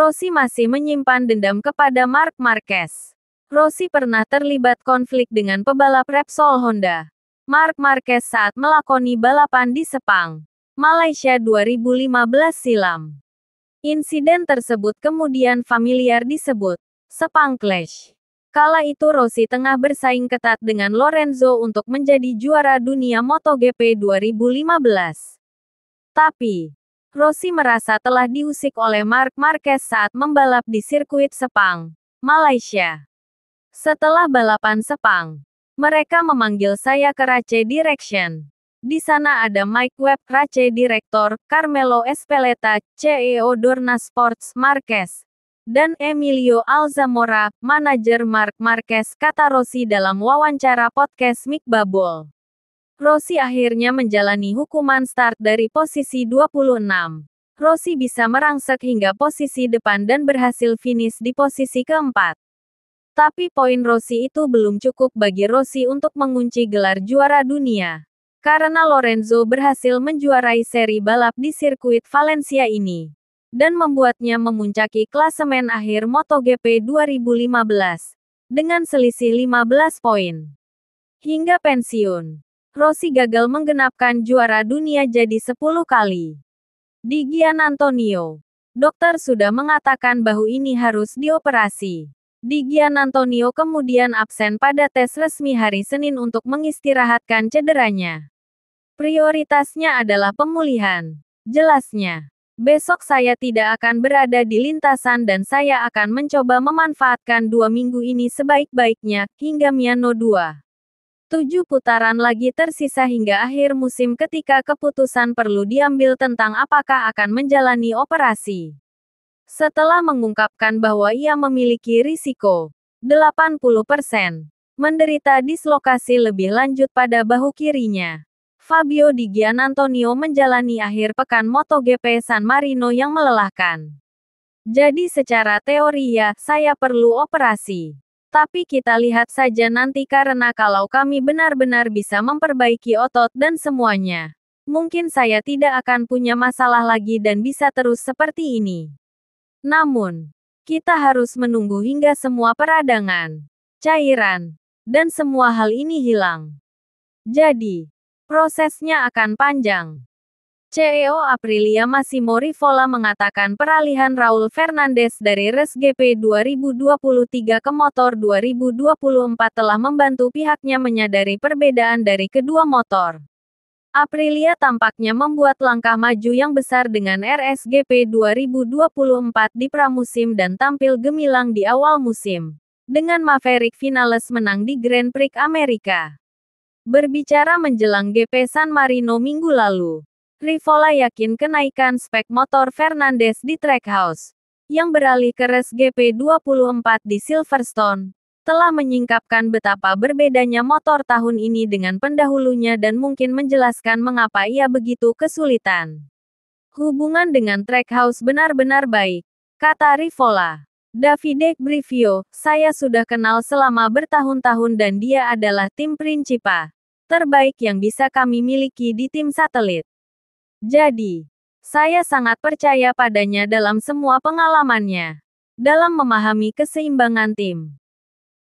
Rossi masih menyimpan dendam kepada Marc Marquez. Rossi pernah terlibat konflik dengan pebalap Repsol Honda, Marc Marquez saat melakoni balapan di Sepang, Malaysia 2015 silam. Insiden tersebut kemudian familiar disebut Sepang Clash. Kala itu Rossi tengah bersaing ketat dengan Lorenzo untuk menjadi juara dunia MotoGP 2015. Tapi, Rossi merasa telah diusik oleh Marc Marquez saat membalap di sirkuit Sepang, Malaysia. Setelah balapan Sepang, mereka memanggil saya ke Race Direction. Di sana ada Mike Webb, Race Director, Carmelo Espeleta, CEO Dorna Sports Marquez, dan Emilio Alzamora, manajer Marc Marquez, kata Rossi dalam wawancara podcast Mick Babol. Rossi akhirnya menjalani hukuman start dari posisi 26. Rossi bisa merangsek hingga posisi depan dan berhasil finish di posisi keempat. Tapi poin Rossi itu belum cukup bagi Rossi untuk mengunci gelar juara dunia. Karena Lorenzo berhasil menjuarai seri balap di sirkuit Valencia ini. Dan membuatnya memuncaki klasemen akhir MotoGP 2015. Dengan selisih 15 poin. Hingga pensiun, Rossi gagal menggenapkan juara dunia jadi 10 kali. Di Gian Antonio, dokter sudah mengatakan bahu ini harus dioperasi. Di Gian Antonio kemudian absen pada tes resmi hari Senin untuk mengistirahatkan cederanya. Prioritasnya adalah pemulihan. Jelasnya, besok saya tidak akan berada di lintasan dan saya akan mencoba memanfaatkan 2 minggu ini sebaik-baiknya, hingga Miyano 2. 7 putaran lagi tersisa hingga akhir musim ketika keputusan perlu diambil tentang apakah akan menjalani operasi. Setelah mengungkapkan bahwa ia memiliki risiko 80% menderita dislokasi lebih lanjut pada bahu kirinya, Fabio Di Giannantonio menjalani akhir pekan MotoGP San Marino yang melelahkan. Jadi secara teori ya, saya perlu operasi. Tapi kita lihat saja nanti karena kalau kami benar-benar bisa memperbaiki otot dan semuanya, mungkin saya tidak akan punya masalah lagi dan bisa terus seperti ini. Namun, kita harus menunggu hingga semua peradangan, cairan, dan semua hal ini hilang. Jadi, prosesnya akan panjang. CEO Aprilia Massimo Rivola mengatakan peralihan Raul Fernandez dari Race GP 2023 ke motor 2024 telah membantu pihaknya menyadari perbedaan dari kedua motor. Aprilia tampaknya membuat langkah maju yang besar dengan RSGP 2024 di pramusim dan tampil gemilang di awal musim, dengan Maverick Vinales menang di Grand Prix Amerika. Berbicara menjelang GP San Marino minggu lalu, Rivola yakin kenaikan spek motor Fernandez di Trackhouse, yang beralih ke Race GP 24 di Silverstone, telah menyingkapkan betapa berbedanya motor tahun ini dengan pendahulunya dan mungkin menjelaskan mengapa ia begitu kesulitan. Hubungan dengan Trackhouse benar-benar baik, kata Rivola. Davide Brivio, saya sudah kenal selama bertahun-tahun dan dia adalah tim Principa terbaik yang bisa kami miliki di tim satelit. Jadi, saya sangat percaya padanya dalam semua pengalamannya, dalam memahami keseimbangan tim.